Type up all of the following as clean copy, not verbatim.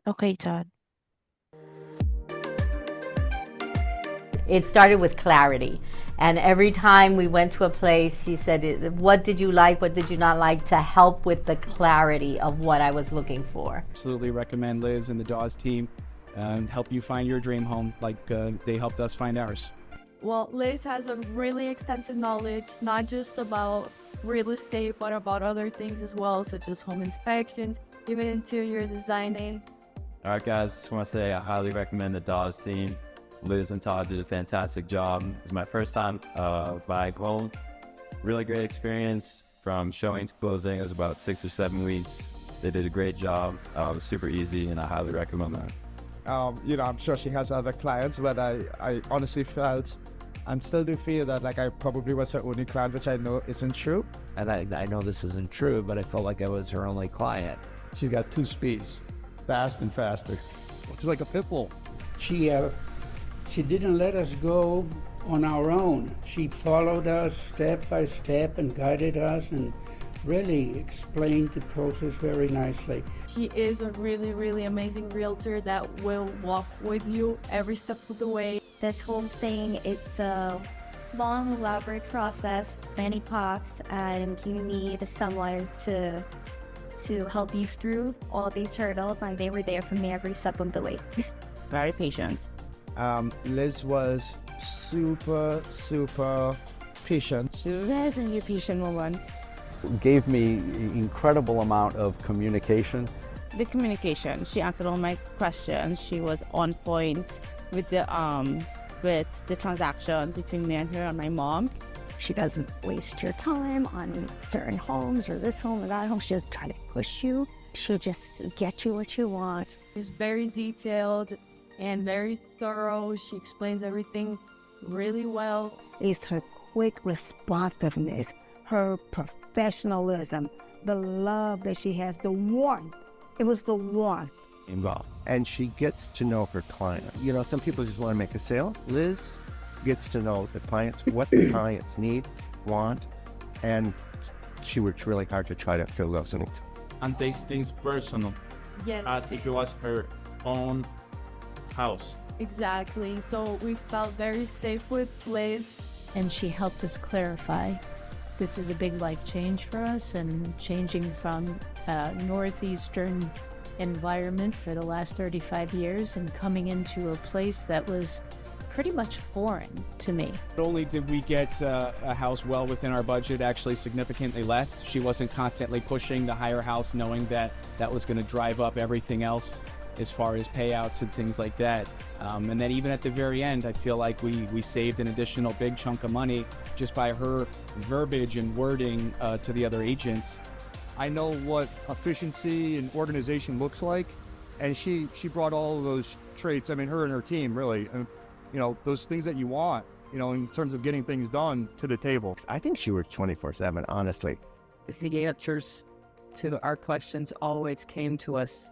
Okay, Todd. It started with clarity. And every time we went to a place, she said, what did you like? What did you not like? To help with the clarity of what I was looking for. Absolutely recommend Liz and the Dawes team help you find your dream home like they helped us find ours. Well, Liz has a really extensive knowledge, not just about real estate, but about other things as well, such as home inspections, even interior designing. All right, guys, just want to say I highly recommend the Dawes team. Liz and Todd did a fantastic job. It was my first time buying home. Really great experience from showing to closing. It was about 6 or 7 weeks. They did a great job. It was super easy, and I highly recommend that. I'm sure she has other clients, but I honestly felt and still do feel that like I probably was her only client, which I know isn't true. And I know this isn't true, but I felt like I was her only client. She's got 2 speeds, fast and faster. She's like a pit bull. She didn't let us go on our own. She followed us step by step and guided us and really explained the process very nicely. She is a really, really amazing realtor that will walk with you every step of the way. This whole thing, it's a long, elaborate process, many parts, and you need someone to help you through all these hurdles, and they were there for me every step of the way. Very patient. Liz was super patient. She was a patient woman. Gave me incredible amount of communication. The communication, she answered all my questions. She was on point with the transaction between me and her and my mom. She doesn't waste your time on certain homes or this home or that home. She doesn't try to push you. She'll just get you what you want. She's very detailed and very thorough. She explains everything really well. It's her quick responsiveness, her professionalism, the love that she has, the warmth. It was the warmth involved. And she gets to know her client. You know, some people just want to make a sale. Liz gets to know the clients, what the clients need, want, and she works really hard to try to fill those needs. And takes things personal, yes, as if it was her own house. Exactly. So we felt very safe with Liz. And she helped us clarify. This is a big life change for us, and changing from a northeastern environment for the last 35 years and coming into a place that was pretty much foreign to me. Not only did we get a house well within our budget, actually significantly less. She wasn't constantly pushing the higher house, knowing that that was going to drive up everything else as far as payouts and things like that. And then even at the very end, I feel like we saved an additional big chunk of money just by her verbiage and wording to the other agents. I know what efficiency and organization looks like, and she brought all of those traits, I mean, her and her team, really, and, you know, those things that you want, you know, in terms of getting things done to the table. I think she worked 24/7, honestly. The answers to our questions always came to us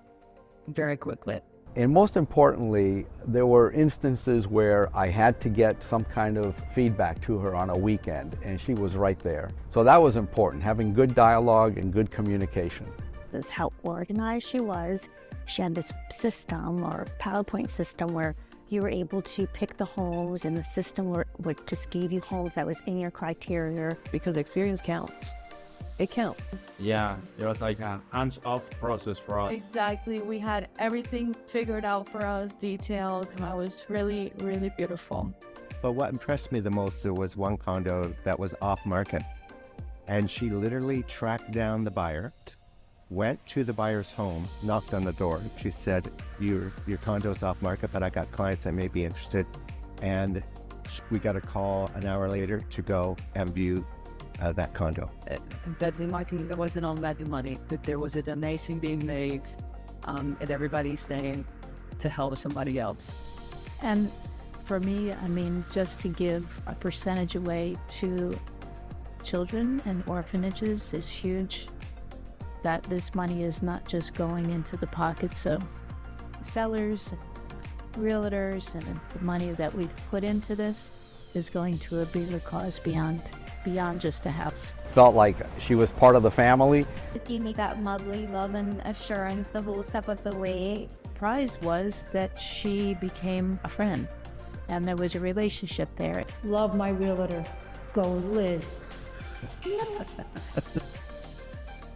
very quickly. And most importantly, there were instances where I had to get some kind of feedback to her on a weekend, and she was right there. So that was important, having good dialogue and good communication. This is how organized she was. She had this system or PowerPoint system where you were able to pick the homes, and the system would just give you homes that was in your criteria. Because experience counts. It counts. Yeah, it was like a hands-off process for us. Exactly. We had everything figured out for us, detailed, and it was really, really beautiful. But what impressed me the most, there was one condo that was off market, and she literally tracked down the buyer, went to the buyer's home, knocked on the door. She said, your condo's off market, but I got clients that may be interested. And we got a call an hour later to go and view that condo. That the market wasn't on bad money, that there was a donation being made, and everybody staying to help somebody else. And for me, I mean, just to give a percentage away to children and orphanages is huge. That this money is not just going into the pockets of sellers, realtors, and the money that we've put into this is going to a bigger cause beyond just a house. Felt like she was part of the family. Just gave me that motherly love and assurance the whole step of the way. surprise was that she became a friend and there was a relationship there. Love my realtor. Go Liz.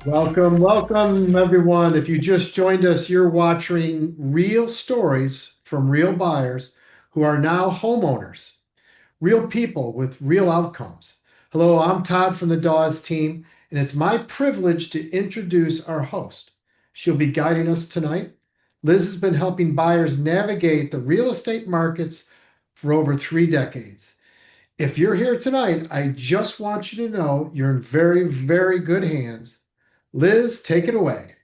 Welcome, welcome everyone. If you just joined us, you're watching real stories from real buyers who are now homeowners, real people with real outcomes. Hello, I'm Todd from the Dawes team, and it's my privilege to introduce our host. She'll be guiding us tonight. Liz has been helping buyers navigate the real estate markets for over 3 decades. If you're here tonight, I just want you to know you're in very, very good hands. Liz, take it away.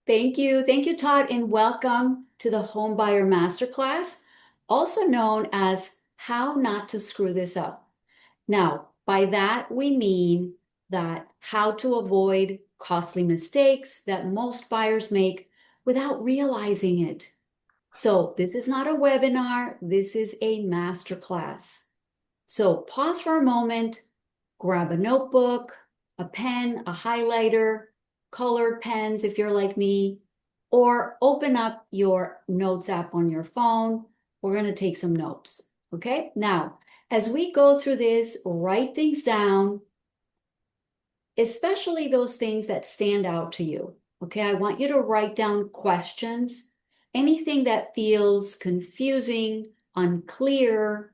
Thank you. Thank you, Todd, and welcome to the Homebuyer Masterclass, also known as How Not to Screw This Up. Now, by that, we mean that how to avoid costly mistakes that most buyers make without realizing it. So this is not a webinar. This is a masterclass. So pause for a moment, grab a notebook, a pen, a highlighter, colored pens if you're like me, or open up your notes app on your phone. We're going to take some notes. Okay. Now, as we go through this, write things down, especially those things that stand out to you. Okay. I want you to write down questions, anything that feels confusing, unclear,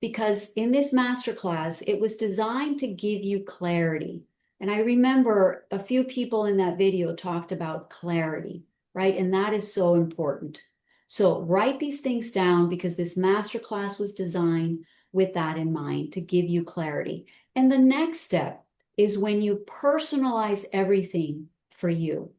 because in this masterclass, it was designed to give you clarity. And I remember a few people in that video talked about clarity, right? And that is so important. So write these things down because this masterclass was designed with that in mind to give you clarity. And the next step is when you personalize everything for you.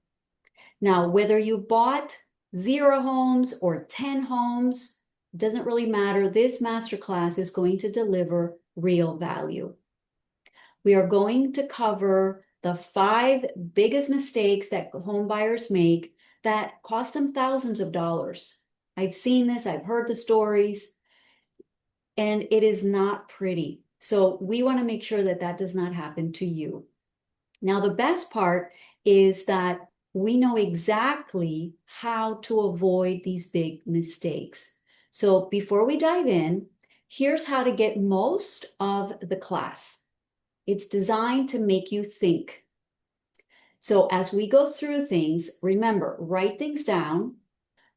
Now, whether you bought 0 homes or 10 homes, doesn't really matter. This masterclass is going to deliver real value. We are going to cover the 5 biggest mistakes that home buyers make that cost them thousands of dollars. I've seen this, I've heard the stories, and it is not pretty. So we want to make sure that that does not happen to you. Now, the best part is that we know exactly how to avoid these big mistakes. So before we dive in, here's how to get most of the class. It's designed to make you think. So as we go through things, remember, write things down.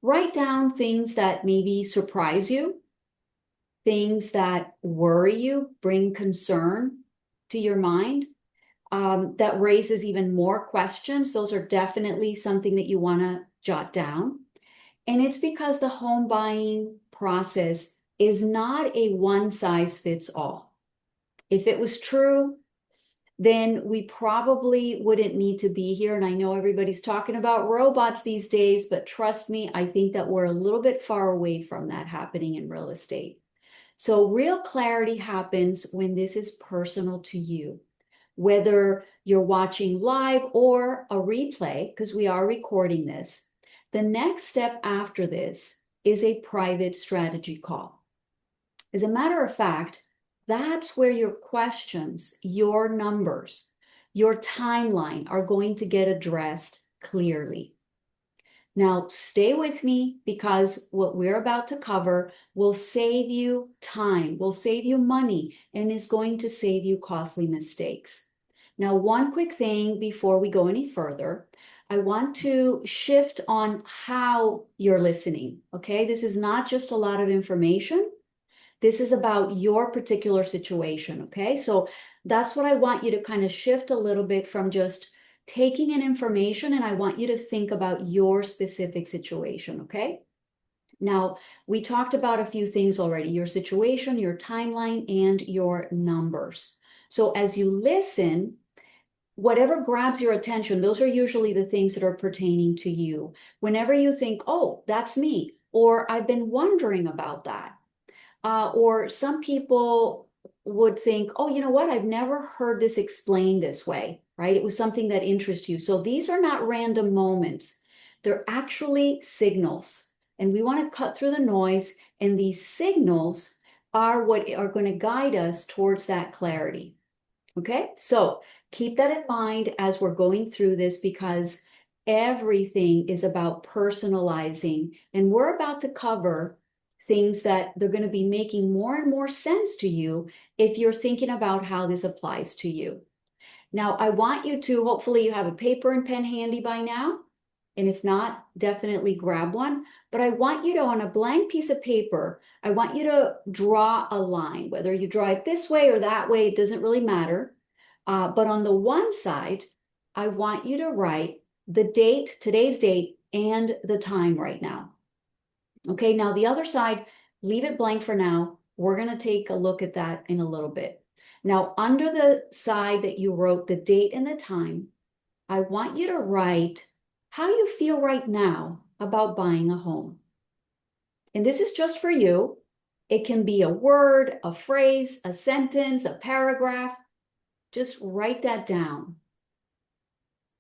Write down things that maybe surprise you, things that worry you, bring concern to your mind, that raises even more questions. Those are definitely something that you want to jot down. And it's because the home buying process is not a one-size-fits-all. If it was true, then we probably wouldn't need to be here. And I know everybody's talking about robots these days, but trust me, I think that we're a little bit far away from that happening in real estate. So real clarity happens when this is personal to you. Whether you're watching live or a replay, because we are recording this, the next step after this is a private strategy call. As a matter of fact, that's where your questions, your numbers, your timeline are going to get addressed clearly. Now, stay with me because what we're about to cover will save you time, will save you money, and is going to save you costly mistakes. Now, one quick thing before we go any further, I want to shift on how you're listening, okay? This is not just a lot of information. This is about your particular situation, okay? So that's what I want you to kind of shift a little bit from just taking in information, and I want you to think about your specific situation, okay? Now, we talked about a few things already, your situation, your timeline, and your numbers. So as you listen, whatever grabs your attention, those are usually the things that are pertaining to you. Whenever you think, oh, that's me, or I've been wondering about that. Or some people would think, oh, you know what? I've never heard this explained this way, right? It was something that interests you. So these are not random moments. They're actually signals. And we want to cut through the noise. And these signals are what are going to guide us towards that clarity. Okay? So keep that in mind as we're going through this, because Everything is about personalizing, and we're about to cover things that they're going to be making more and more sense to you if you're thinking about how this applies to you. Now, I want you to, hopefully you have a paper and pen handy by now. And if not, definitely grab one. But I want you to, on a blank piece of paper, I want you to draw a line. Whether you draw it this way or that way, it doesn't really matter. But on the one side, I want you to write the date, today's date, and the time right now. Okay, now the other side, leave it blank for now. We're going to take a look at that in a little bit. Now, under the side that you wrote the date and the time, I want you to write how you feel right now about buying a home. And this is just for you. It can be a word, a phrase, a sentence, a paragraph. Just write that down.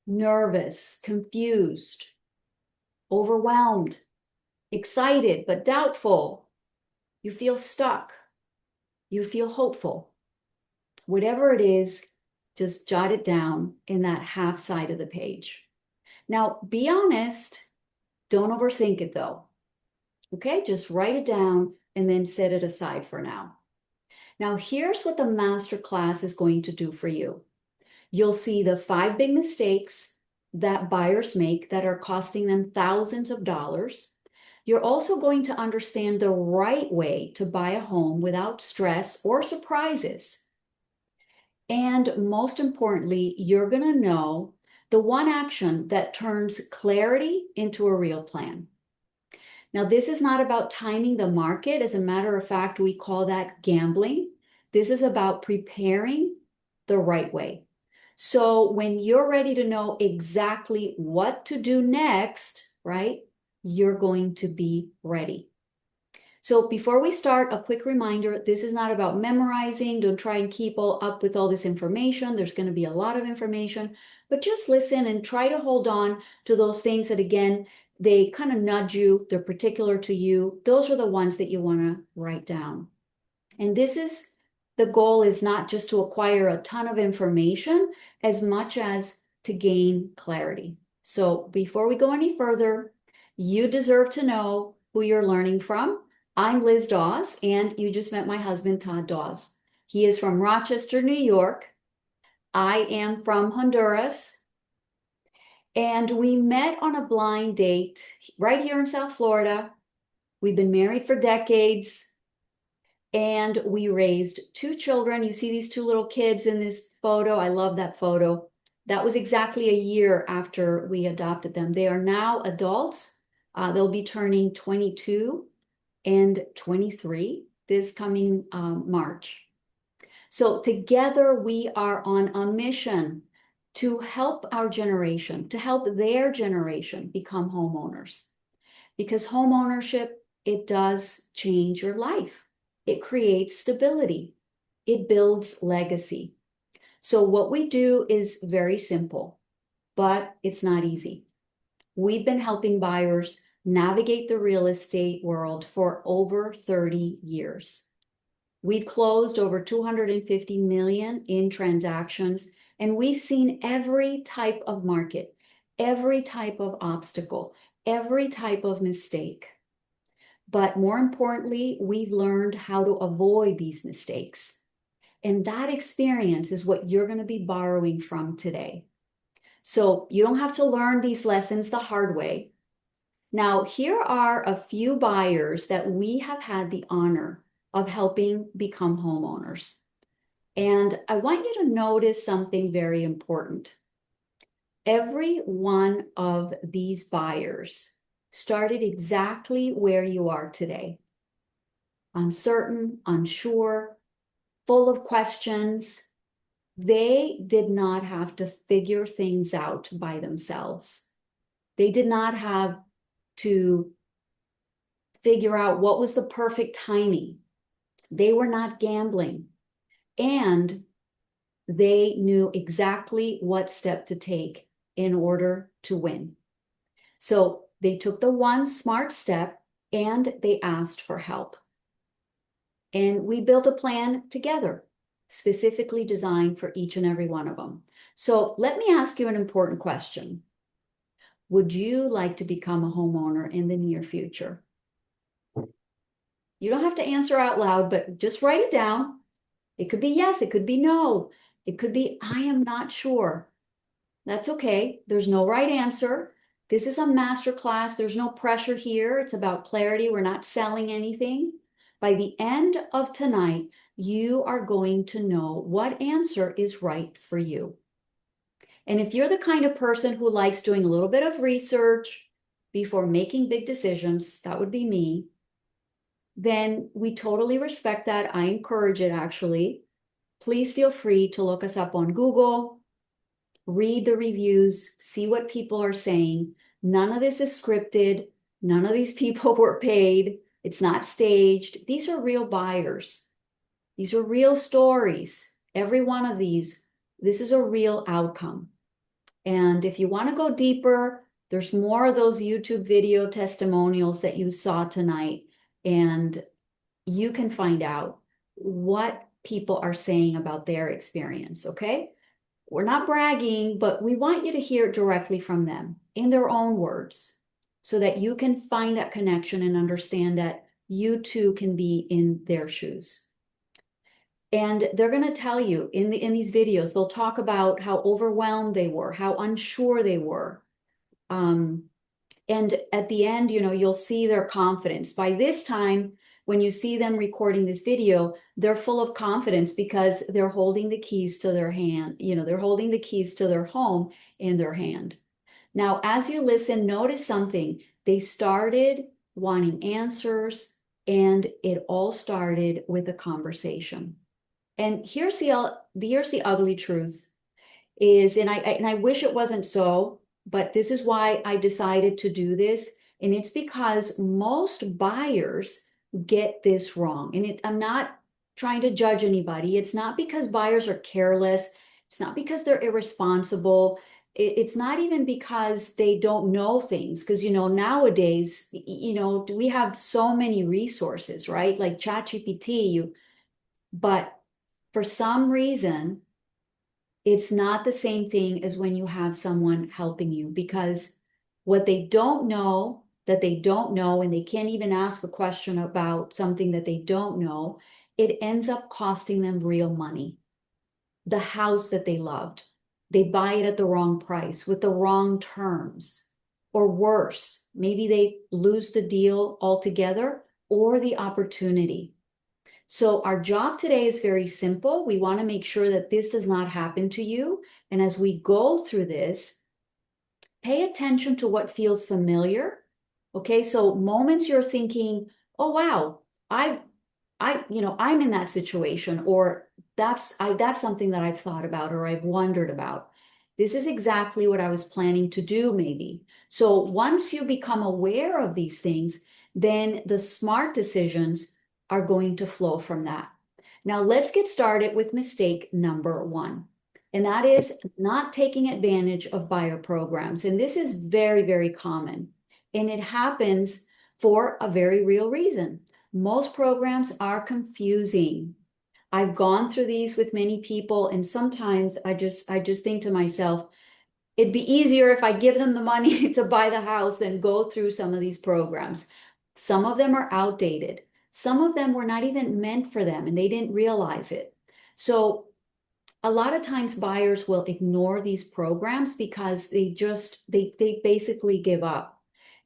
Nervous, confused, overwhelmed, excited but doubtful. You feel stuck. You feel hopeful. Whatever it is, just jot it down in that half side of the page. Now, be honest. Don't overthink it though. Okay, just write it down and then set it aside for now. Now, here's what the master class is going to do for you. You'll see the 5 big mistakes that buyers make that are costing them thousands of dollars. You're also going to understand the right way to buy a home without stress or surprises. And most importantly, you're going to know the one action that turns clarity into a real plan. Now, this is not about timing the market. As a matter of fact, we call that gambling. This is about preparing the right way. So when you're ready to know exactly what to do next, right, you're going to be ready. So before we start, a quick reminder, this is not about memorizing. Don't try and keep up with all this information. There's going to be a lot of information, but just listen and try to hold on to those things that, again, they kind of nudge you. They're particular to you. Those are the ones that you want to write down. And the goal is not just to acquire a ton of information as much as to gain clarity. So before we go any further, you deserve to know who you're learning from. I'm Liz Dawes, and you just met my husband, Todd Dawes. He is from Rochester, New York. I am from Honduras. And we met on a blind date right here in South Florida. We've been married for decades. And we raised 2 children. You see these 2 little kids in this photo. I love that photo. That was exactly a year after we adopted them. They are now adults. They'll be turning 22 and 23 this coming March. So together we are on a mission to help our generation, to help their generation become homeowners. Because homeownership, it does change your life. It creates stability. It builds legacy. So what we do is very simple, but it's not easy. We've been helping buyers navigate the real estate world for over 30 years. We've closed over 250 million in transactions, and we've seen every type of market, every type of obstacle, every type of mistake. But more importantly, we've learned how to avoid these mistakes. And that experience is what you're going to be borrowing from today. So you don't have to learn these lessons the hard way. Now, here are a few buyers that we have had the honor of helping become homeowners. And I want you to notice something very important. Every one of these buyers started exactly where you are today. Uncertain, unsure, full of questions. They did not have to figure things out by themselves. They did not have to figure out what was the perfect timing. They were not gambling. And they knew exactly what step to take in order to win. So they took the one smart step and they asked for help. And we built a plan together, specifically designed for each and every one of them. So let me ask you an important question. Would you like to become a homeowner in the near future? You don't have to answer out loud, but just write it down. It could be yes, it could be no. It could be, I am not sure. That's okay. There's no right answer. This is a master class. There's no pressure here. It's about clarity. We're not selling anything. By the end of tonight, you are going to know what answer is right for you. And if you're the kind of person who likes doing a little bit of research before making big decisions, that would be me, then we totally respect that. I encourage it, actually. Please feel free to look us up on Google, read the reviews, see what people are saying. None of this is scripted. None of these people were paid. It's not staged. These are real buyers. These are real stories. Every one of these, this is a real outcome. And if you want to go deeper, there's more of those YouTube video testimonials that you saw tonight, and you can find out what people are saying about their experience, okay? We're not bragging, but we want you to hear it directly from them in their own words so that you can find that connection and understand that you too can be in their shoes. And they're going to tell you in these videos, they'll talk about how overwhelmed they were, how unsure they were. And at the end, you know, you'll see their confidence. By this time, when you see them recording this video, they're full of confidence because they're holding the keys to their hand. You know, they're holding the keys to their home in their hand. Now, as you listen, notice something. They started wanting answers, and it all started with a conversation. And here's the ugly truth is, and I wish it wasn't so, but this is why I decided to do this. And it's because most buyers get this wrong. And I'm not trying to judge anybody. It's not because buyers are careless. It's not because they're irresponsible. It's not even because they don't know things. Because, you know, nowadays, you know, we have so many resources, right? Like ChatGPT, but for some reason, it's not the same thing as when you have someone helping you, because what they don't know, that they don't know, and they can't even ask a question about something that they don't know, it ends up costing them real money. The house that they loved, they buy it at the wrong price with the wrong terms, or worse, maybe they lose the deal altogether or the opportunity. So our job today is very simple. We want to make sure that this does not happen to you. And as we go through this, pay attention to what feels familiar. Okay, so moments you're thinking, oh wow, I'm in that situation, or that's something that I've thought about or I've wondered about. This is exactly what I was planning to do, maybe. So once you become aware of these things, then the smart decisions are going to flow from that. Now, let's get started with mistake number one, and that is not taking advantage of buyer programs. And this is very, very common, and it happens for a very real reason. Most programs are confusing. I've gone through these with many people, and sometimes I just think to myself, it'd be easier if I give them the money to buy the house than go through some of these programs. Some of them are outdated. Some of them were not even meant for them, and they didn't realize it. So a lot of times buyers will ignore these programs because they basically give up.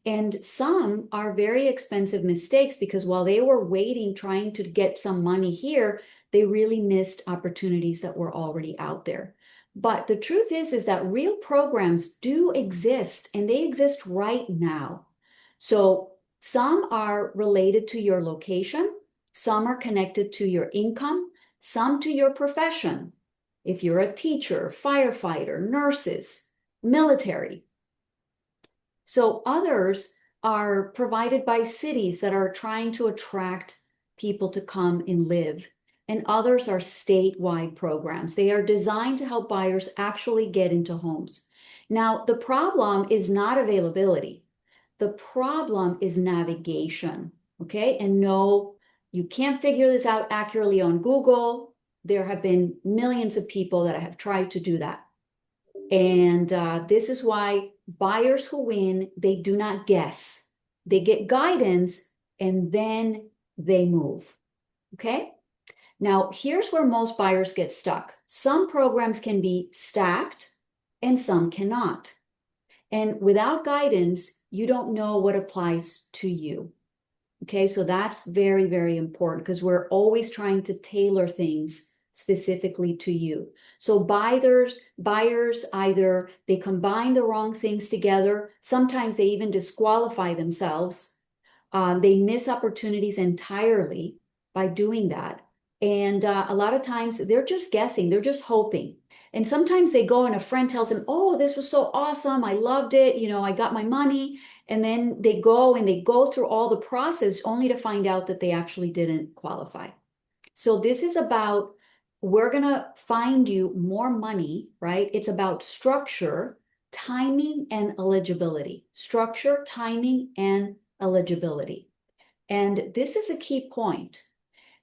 And some are very expensive mistakes because while they were waiting, trying to get some money here, they really missed opportunities that were already out there. But the truth is that real programs do exist, and they exist right now. So some are related to your location, some are connected to your income, some to your profession. If you're a teacher, firefighter, nurses, military. So others are provided by cities that are trying to attract people to come and live. And others are statewide programs. They are designed to help buyers actually get into homes. Now, the problem is not availability. The problem is navigation, okay? And no, you can't figure this out accurately on Google. There have been millions of people that have tried to do that. And this is why buyers who win, they do not guess. They get guidance and then they move. Okay? Now, here's where most buyers get stuck. Some programs can be stacked and some cannot. And without guidance, you don't know what applies to you. Okay, so that's very, very important because we're always trying to tailor things specifically to you. So buyers either they combine the wrong things together, sometimes they even disqualify themselves. They miss opportunities entirely by doing that. And a lot of times they're just guessing, they're just hoping. And sometimes they go and a friend tells them, oh, this was so awesome. I loved it. You know, I got my money. And then they go through all the process only to find out that they actually didn't qualify. So this is about, we're going to find you more money, right? It's about structure, timing, and eligibility. Structure, timing, and eligibility. And this is a key point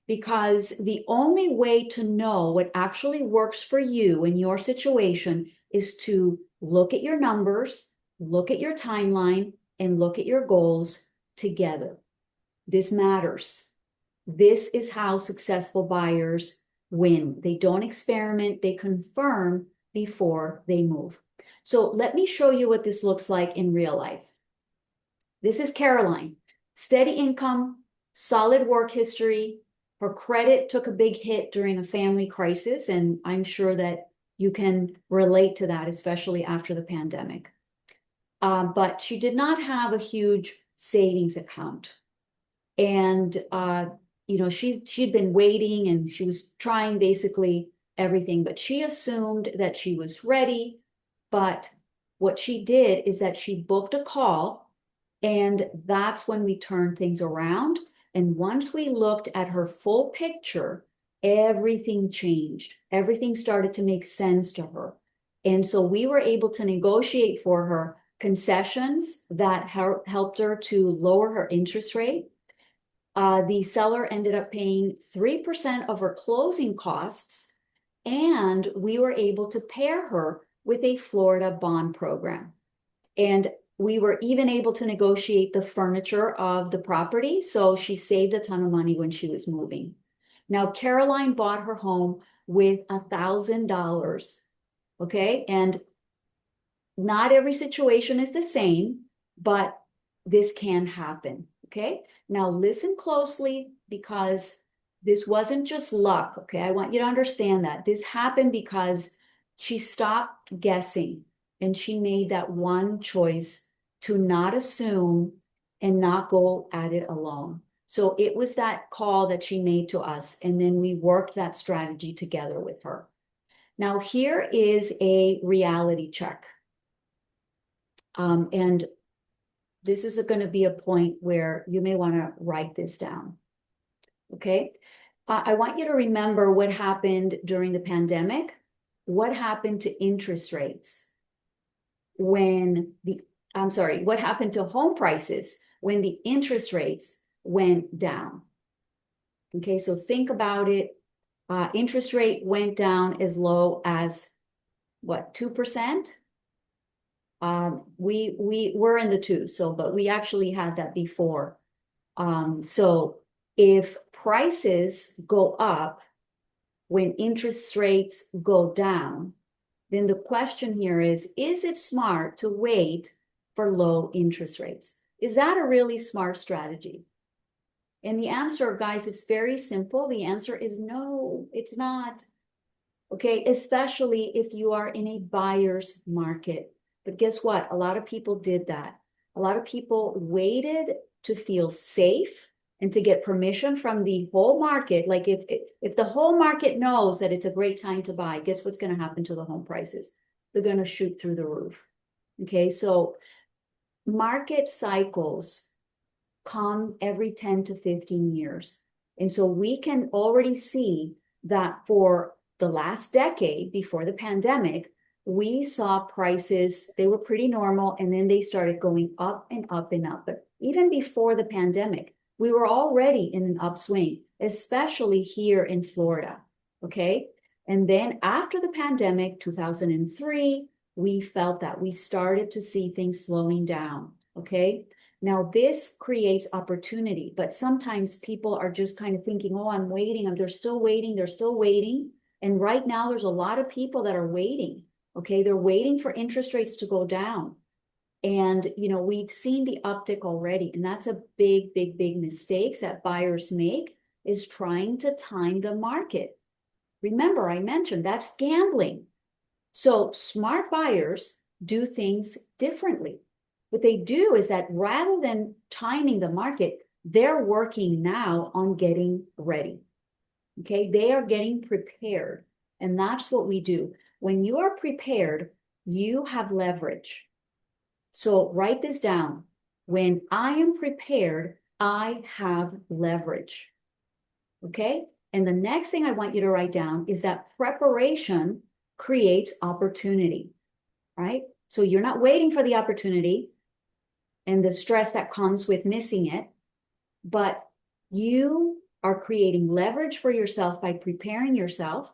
because the only way to know what actually works for you in your situation is to look at your numbers, look at your timeline, and look at your goals together. This matters. This is how successful buyers win. They don't experiment, they confirm before they move. So let me show you what this looks like in real life. This is Caroline. Steady income, solid work history. Her credit took a big hit during a family crisis, and I'm sure that you can relate to that, especially after the pandemic. But she did not have a huge savings account. And, you know, she'd been waiting and she was trying basically everything, but she assumed that she was ready. But what she did is that she booked a call, and that's when we turned things around. And once we looked at her full picture, everything changed. Everything started to make sense to her. And so we were able to negotiate for her concessions that helped her to lower her interest rate. The seller ended up paying 3% of her closing costs, and we were able to pair her with a Florida bond program. And we were even able to negotiate the furniture of the property, so she saved a ton of money when she was moving. Now, Caroline bought her home with $1,000, okay? And not every situation is the same, but this can happen, okay? Now, listen closely because this wasn't just luck, okay? I want you to understand that. This happened because she stopped guessing and she made that one choice to not assume and not go at it alone. So it was that call that she made to us, and then we worked that strategy together with her. Now, here is a reality check. And this is going to be a point where you may want to write this down. Okay. I want you to remember what happened during the pandemic. What happened to interest rates when what happened to home prices when the interest rates went down? Okay, so think about it. Interest rate went down as low as what, 2%? We were in the twos, but we actually had that before. So if prices go up when interest rates go down, then the question here is it smart to wait for low interest rates? Is that a really smart strategy? And the answer, guys, it's very simple. The answer is no, it's not. Okay, especially if you are in a buyer's market. But guess what? A lot of people did that. A lot of people waited to feel safe and to get permission from the whole market. Like if the whole market knows that it's a great time to buy, guess what's going to happen to the home prices? They're going to shoot through the roof. Okay, so market cycles come every 10 to 15 years. And so we can already see that for the last decade before the pandemic, we saw prices, they were pretty normal, and then they started going up and up and up. But even before the pandemic, we were already in an upswing, especially here in Florida, okay? And then after the pandemic, 2003, we felt that. We started to see things slowing down, okay? Now, this creates opportunity, but sometimes people are just kind of thinking, oh, I'm waiting. They're still waiting. They're still waiting. And right now, there's a lot of people that are waiting, okay? They're waiting for interest rates to go down. And, you know, we've seen the uptick already. And that's a big, big, big mistake that buyers make, is trying to time the market. Remember, I mentioned that's gambling. So smart buyers do things differently. What they do is that rather than timing the market, they're working now on getting ready. Okay, they are getting prepared. And that's what we do. When you are prepared, you have leverage. So write this down. When I am prepared, I have leverage. Okay? And the next thing I want you to write down is that preparation creates opportunity, right? So you're not waiting for the opportunity and the stress that comes with missing it, but you are creating leverage for yourself by preparing yourself.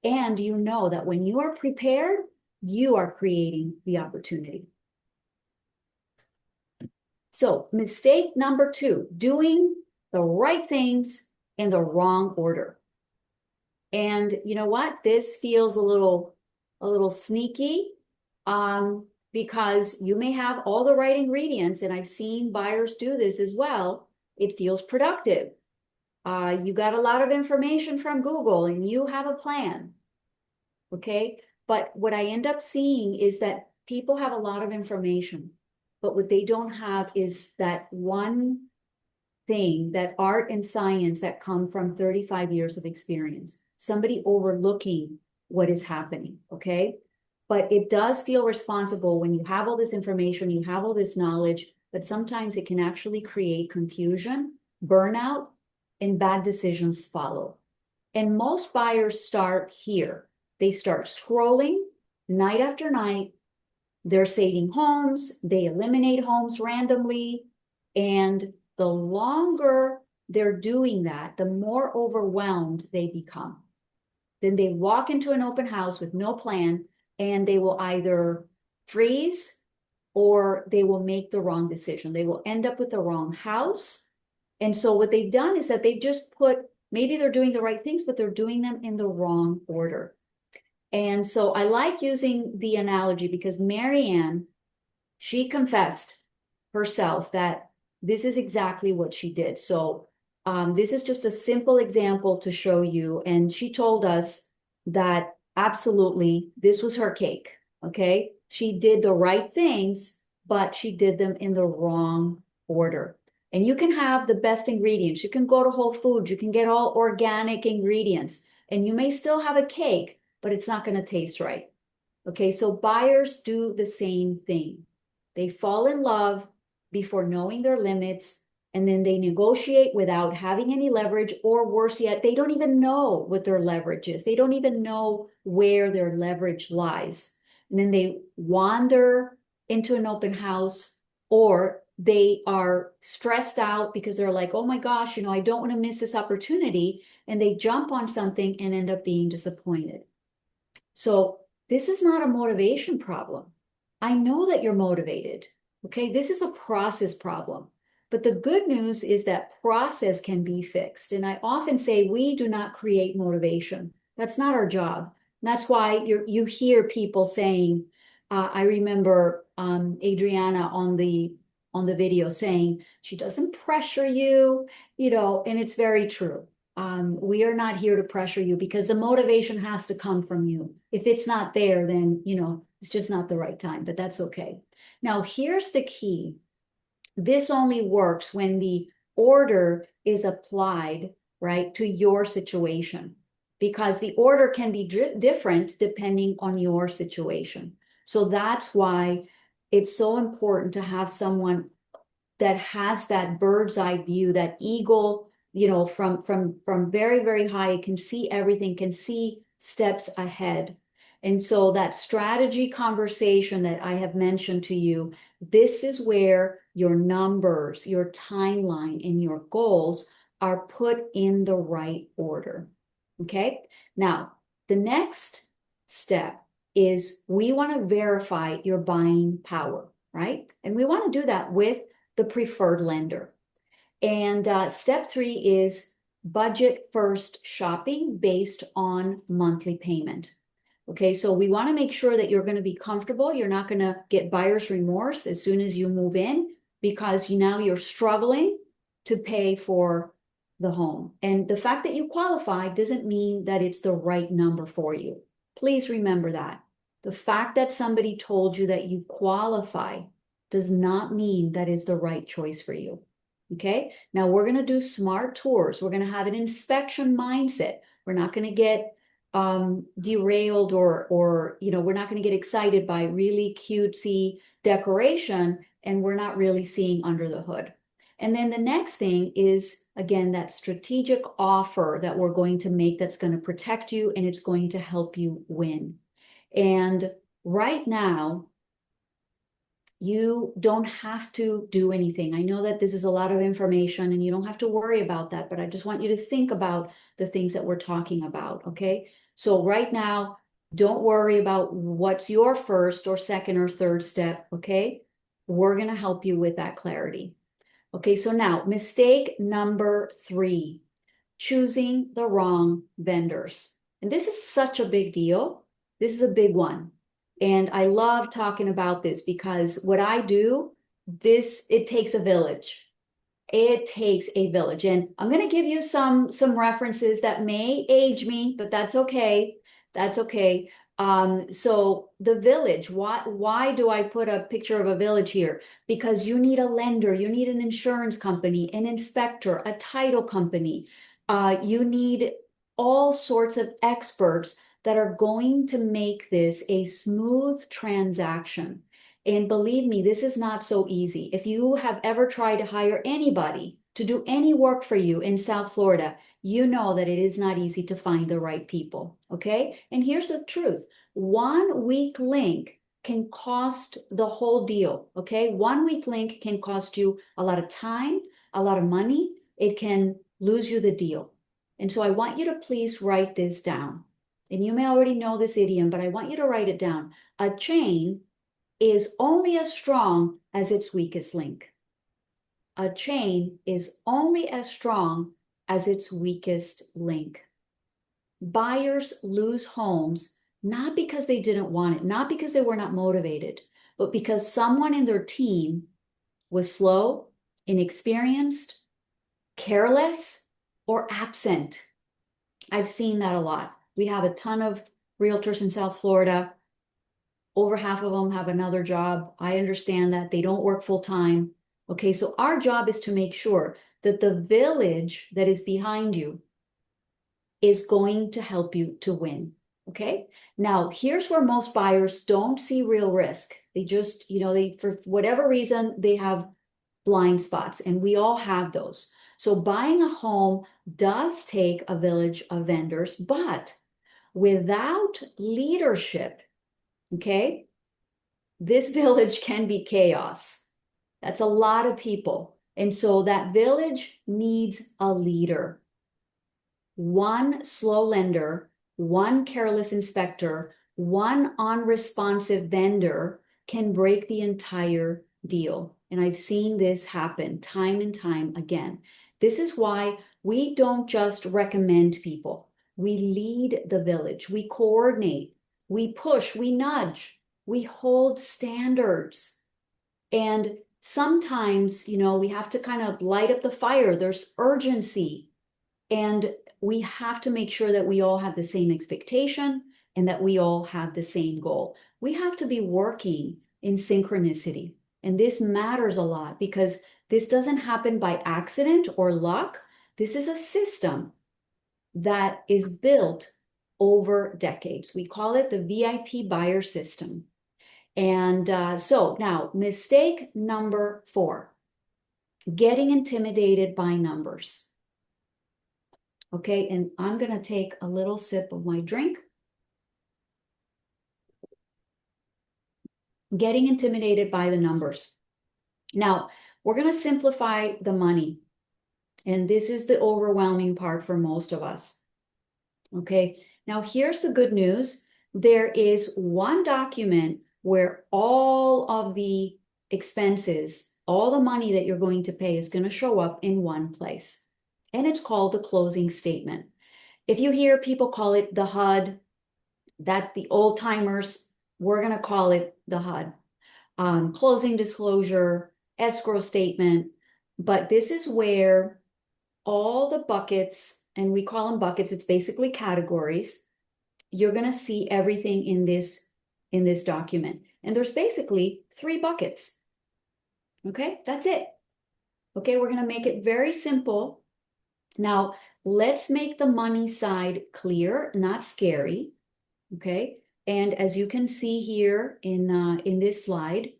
And you know that when you are prepared, you are creating the opportunity. So mistake number 2, doing the right things in the wrong order. And you know what? This feels a little sneaky, because you may have all the right ingredients, and I've seen buyers do this as well. It feels productive. You got a lot of information from Google and you have a plan. Okay. But what I end up seeing is that people have a lot of information, but what they don't have is that one thing, that art and science that come from 35 years of experience, somebody overlooking what is happening. Okay. But it does feel responsible when you have all this information, you have all this knowledge, but sometimes it can actually create confusion, burnout, and bad decisions follow. And most buyers start here. They start scrolling night after night. They're saving homes. They eliminate homes randomly. And the longer they're doing that, the more overwhelmed they become. Then they walk into an open house with no plan, and they will either freeze or they will make the wrong decision. They will end up with the wrong house. And so what they've done is that they've just put, maybe they're doing the right things, but they're doing them in the wrong order. And so I like using the analogy because Marianne, she confessed herself that this is exactly what she did. So this is just a simple example to show you. And she told us that absolutely this was her cake. Okay. She did the right things, but she did them in the wrong order. And you can have the best ingredients. You can go to Whole Foods. You can get all organic ingredients, and you may still have a cake, but it's not going to taste right. Okay. So buyers do the same thing. They fall in love before knowing their limits, and then they negotiate without having any leverage, or worse yet, they don't even know what their leverage is. They don't even know where their leverage lies. And then they wander into an open house, or they are stressed out because they're like, oh my gosh, I don't want to miss this opportunity. And they jump on something and end up being disappointed. So this is not a motivation problem. I know that you're motivated. Okay, this is a process problem. But the good news is that process can be fixed. And I often say we do not create motivation. That's not our job. And that's why you hear people saying, I remember Adriana on the video saying she doesn't pressure you, and it's very true. We are not here to pressure you because the motivation has to come from you. If it's not there, then, it's just not the right time, but that's okay. Now, here's the key. This only works when the order is applied, right, to your situation, because the order can be different depending on your situation. So that's why it's so important to have someone that has that bird's eye view, that eagle, from very, very high, can see everything, can see steps ahead. And so that strategy conversation that I have mentioned to you, this is where your numbers, your timeline, and your goals are put in the right order. Okay. Now, the next step is we want to verify your buying power, right? And we want to do that with the preferred lender. And step 3 is budget first shopping based on monthly payment. Okay, so we want to make sure that you're going to be comfortable. You're not going to get buyer's remorse as soon as you move in because now you're struggling to pay for the home. And the fact that you qualify doesn't mean that it's the right number for you. Please remember that. The fact that somebody told you that you qualify does not mean that is the right choice for you. Okay, now we're going to do smart tours. We're going to have an inspection mindset. We're not going to get derailed or we're not going to get excited by really cutesy decoration and we're not really seeing under the hood. And then the next thing is, again, that strategic offer that we're going to make that's going to protect you and it's going to help you win. And right now, you don't have to do anything. I know that this is a lot of information and you don't have to worry about that, but I just want you to think about the things that we're talking about, okay? So right now, don't worry about what's your first or second or third step, okay? We're going to help you with that clarity. Okay, so now mistake number 3, choosing the wrong vendors. And this is such a big deal. This is a big one. And I love talking about this because what I do, it takes a village. It takes a village. And I'm going to give you some references that may age me, but that's okay. That's okay. So the village, why do I put a picture of a village here? Because you need a lender, you need an insurance company, an inspector, a title company. You need all sorts of experts that are going to make this a smooth transaction. And believe me, this is not so easy. If you have ever tried to hire anybody to do any work for you in South Florida, you know that it is not easy to find the right people, okay? And here's the truth. 1 weak link can cost the whole deal, okay? 1 weak link can cost you a lot of time, a lot of money. It can lose you the deal. And so I want you to please write this down. And you may already know this idiom, but I want you to write it down. A chain is only as strong as its weakest link. A chain is only as strong as its weakest link. Buyers lose homes not because they didn't want it, not because they were not motivated, but because someone in their team was slow, inexperienced, careless, or absent. I've seen that a lot. We have a ton of realtors in South Florida. Over half of them have another job. I understand that they don't work full time. Okay, so our job is to make sure that the village that is behind you is going to help you to win. Okay, now here's where most buyers don't see real risk. They just, for whatever reason, they have blind spots, and we all have those. So buying a home does take a village of vendors, but without leadership, okay, this village can be chaos. That's a lot of people. And so that village needs a leader. 1 slow lender, 1 careless inspector, 1 unresponsive vendor can break the entire deal. And I've seen this happen time and time again. This is why we don't just recommend people. We lead the village. We coordinate. We push. We nudge. We hold standards. And sometimes, we have to kind of light up the fire. There's urgency. And we have to make sure that we all have the same expectation and that we all have the same goal. We have to be working in synchronicity. And this matters a lot because this doesn't happen by accident or luck. This is a system that is built over decades. We call it the VIP buyer system. And so now, mistake number 4, getting intimidated by numbers. Okay, and I'm going to take a little sip of my drink. Getting intimidated by the numbers. Now, we're going to simplify the money. And this is the overwhelming part for most of us. Okay, now here's the good news. there is one document where all of the expenses, all the money that you're going to pay is going to show up in one place. And it's called the closing statement. If you hear people call it the HUD, that the old timers, we're going to call it the HUD. Closing disclosure, escrow statement. But this is where all the buckets, and we call them buckets, it's basically categories. You're going to see everything in this document. And there's basically 3 buckets. Okay, that's it. Okay, we're going to make it very simple. Now, let's make the money side clear, not scary. Okay, and as you can see here in this slide,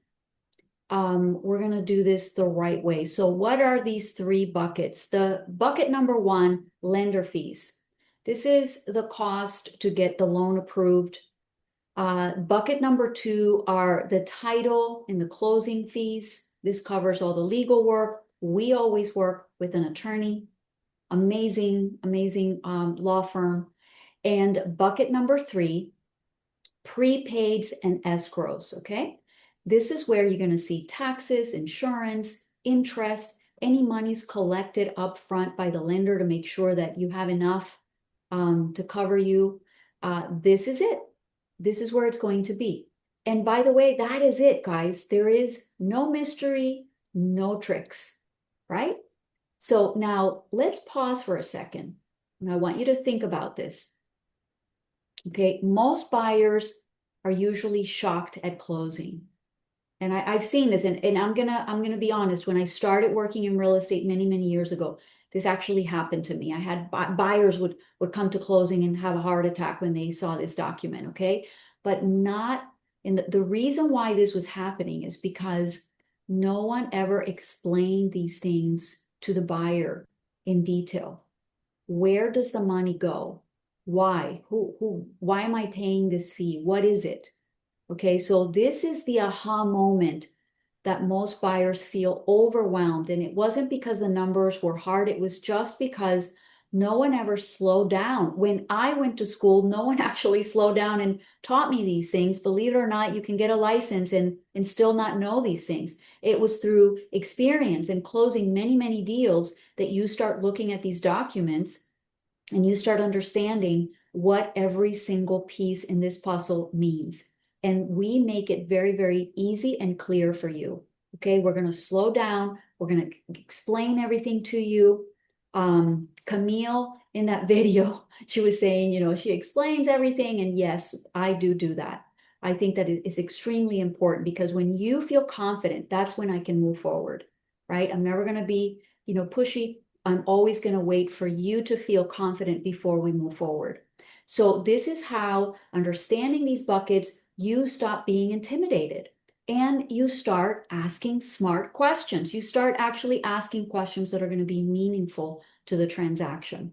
we're going to do this the right way. So what are these 3 buckets? The bucket number 1, lender fees. This is the cost to get the loan approved. Bucket number 2 are the title and the closing fees. This covers all the legal work. We always work with an attorney. Amazing law firm. And bucket number 3, prepaids and escrows, okay? This is where you're going to see taxes, insurance, interest, any monies collected up front by the lender to make sure that you have enough to cover you. This is it. This is where it's going to be. And by the way, that is it, guys. There is no mystery, no tricks, right? So now let's pause for a second. And I want you to think about this. Okay, most buyers are usually shocked at closing. And I've seen this, and I'm gonna be honest, when I started working in real estate many years ago, this actually happened to me. I had buyers would come to closing and have a heart attack when they saw this document, okay? But not in the reason why this was happening is because no one ever explained these things to the buyer in detail. Where does the money go? Why? Why am I paying this fee? What is it? Okay, so this is the aha moment that most buyers feel overwhelmed. And it wasn't because the numbers were hard. It was just because no one ever slowed down. When I went to school, no one actually slowed down and taught me these things. Believe it or not, you can get a license and still not know these things. It was through experience and closing many deals that you start looking at these documents and you start understanding what every single piece in this puzzle means. And we make it very easy and clear for you. Okay, we're going to slow down. We're going to explain everything to you. Camille, in that video, she was saying, you know, she explains everything. And yes, I do that. I think that it is extremely important because when you feel confident, that's when I can move forward, right? I'm never going to be, you know, pushy. I'm always going to wait for you to feel confident before we move forward. So this is how, understanding these buckets, you stop being intimidated and you start asking smart questions. You start actually asking questions that are going to be meaningful to the transaction.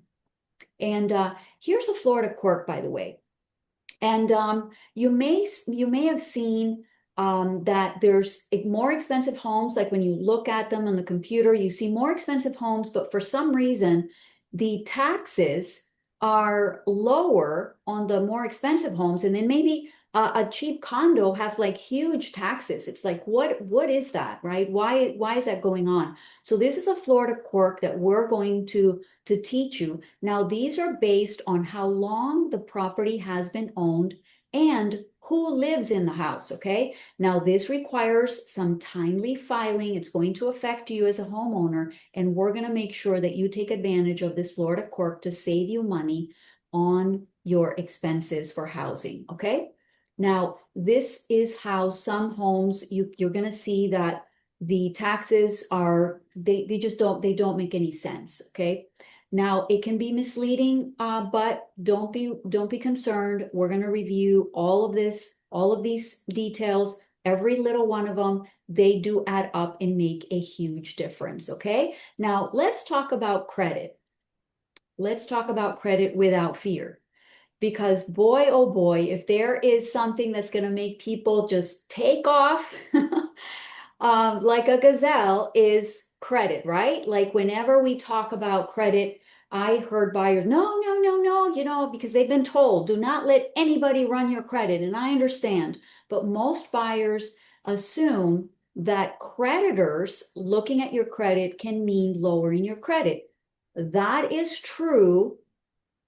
And here's a Florida quirk, by the way. And you may have seen that there's more expensive homes. Like when you look at them on the computer, you see more expensive homes, but for some reason, the taxes are lower on the more expensive homes. And then maybe a cheap condo has like huge taxes. It's like, what is that, right? Why is that going on? So this is a Florida quirk that we're going to teach you. Now, these are based on how long the property has been owned and who lives in the house, okay? Now, this requires some timely filing. It's going to affect you as a homeowner, and we're going to make sure that you take advantage of this Florida quirk to save you money on your expenses for housing, okay? Now, this is how some homes, you're going to see that the taxes are, they don't make any sense, okay? Now, it can be misleading, but don't be concerned. We're going to review all of these details, every little one of them. They do add up and make a huge difference, okay? Now, let's talk about credit. Let's talk about credit without fear. Because boy, oh boy, if there is something that's going to make people just take off like a gazelle, is credit, right? Like whenever we talk about credit, I heard buyers, no, no, no, no, because they've been told, do not let anybody run your credit. And I understand, but most buyers assume that creditors looking at your credit can mean lowering your credit. That is true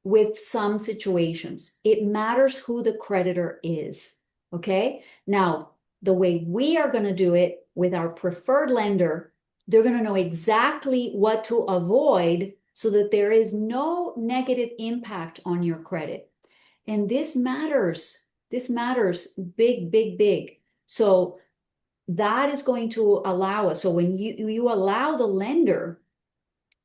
with some situations. It matters who the creditor is. Okay. Now, the way we are going to do it with our preferred lender, they're going to know exactly what to avoid so that there is no negative impact on your credit. And this matters. This matters big, big, big. So that is going to allow us. So when you allow the lender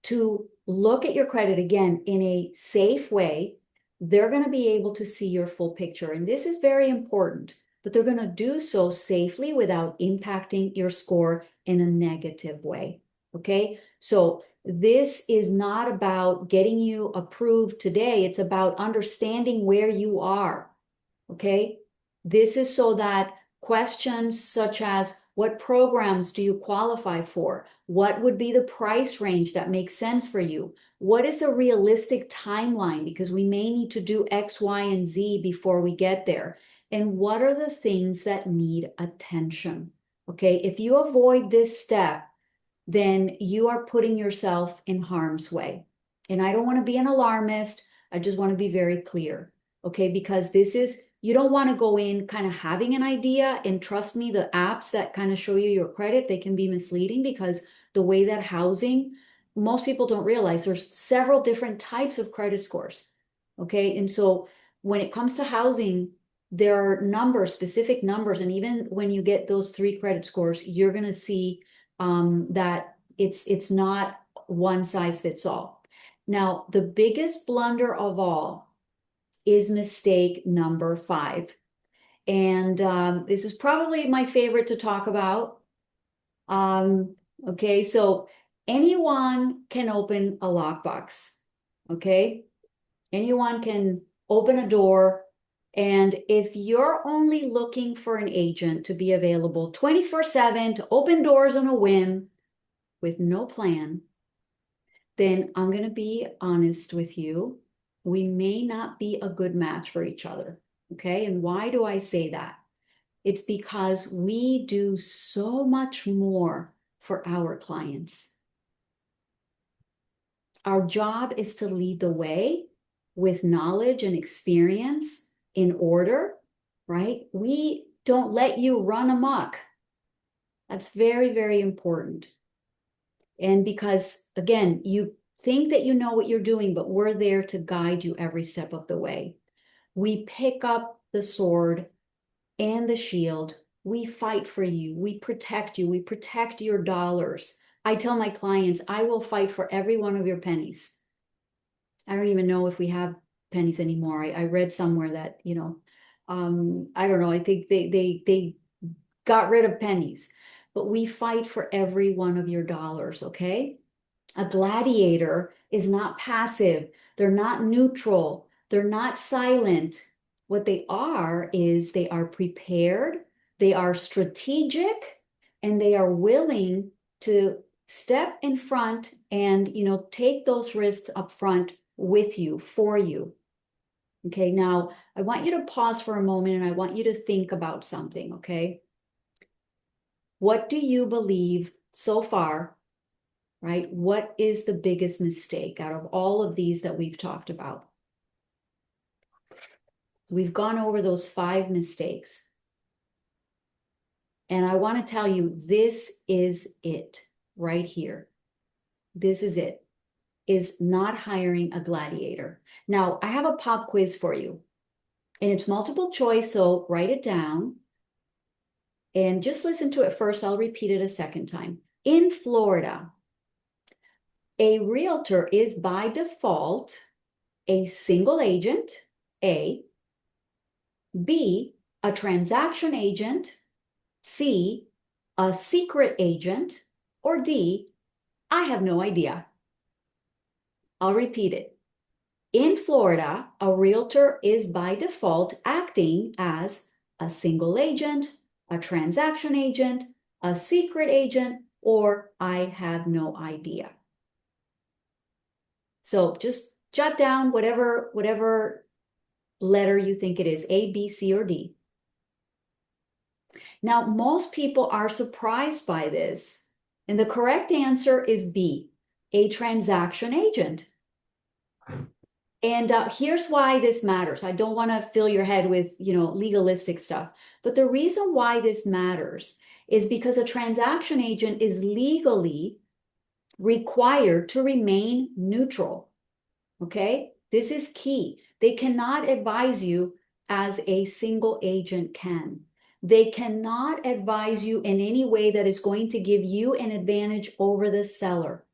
to look at your credit again in a safe way, they're going to be able to see your full picture. And this is very important, but they're going to do so safely without impacting your score in a negative way. Okay. So this is not about getting you approved today. It's about understanding where you are. Okay. This is so that questions such as what programs do you qualify for? What would be the price range that makes sense for you? What is a realistic timeline? Because we may need to do X, Y, and Z before we get there. And what are the things that need attention? Okay, if you avoid this step, then you are putting yourself in harm's way. And I don't want to be an alarmist. I just want to be very clear. Okay, because this is, you don't want to go in kind of having an idea, and trust me, the apps that kind of show you your credit, they can be misleading because the way that housing, most people don't realize there's several different types of credit scores. Okay, and so when it comes to housing, there are numbers, specific numbers, and even when you get those 3 credit scores, you're going to see that it's not one size fits all. Now, the biggest blunder of all is mistake number 5. And this is probably my favorite to talk about. Okay, so anyone can open a lockbox. Okay, anyone can open a door. And if you're only looking for an agent to be available 24/7 to open doors on a whim with no plan, then I'm going to be honest with you. We may not be a good match for each other. Okay. And why do I say that? It's because we do so much more for our clients. Our job is to lead the way with knowledge and experience in order, right? We don't let you run amok. That's very, very important. And because, again, you think that you know what you're doing, but we're there to guide you every step of the way. We pick up the sword and the shield. We fight for you. We protect you. We protect your dollars. I tell my clients, I will fight for every one of your pennies. I don't even know if we have pennies anymore. I read somewhere that, I don't know. I think they got rid of pennies. But we fight for every one of your dollars, okay? A gladiator is not passive. They're not neutral. They're not silent. What they are is they are prepared, they are strategic, and they are willing to step in front and, take those risks up front with you, for you. Okay, now I want you to pause for a moment and I want you to think about something, okay? What do you believe so far, right? What is the biggest mistake out of all of these that we've talked about? We've gone over those 5 mistakes. And I want to tell you, this is it right here. This is it, is not hiring a gladiator. Now, I have a pop quiz for you. And it's multiple choice, so write it down. And just listen to it first. I'll repeat it a second time. In Florida, a realtor is by default a single agent, A, B, a transaction agent, C, a secret agent, or D, I have no idea. I'll repeat it. In Florida, a realtor is by default acting as a single agent, a transaction agent, a secret agent, or I have no idea. So just jot down whatever letter you think it is, A, B, C, or D. Now, most people are surprised by this, and the correct answer is B, a transaction agent. And here's why this matters. I don't want to fill your head with, legalistic stuff, but the reason why this matters is because a transaction agent is legally required to remain neutral. Okay? This is key. They cannot advise you as a single agent can. They cannot advise you in any way that is going to give you an advantage over the seller.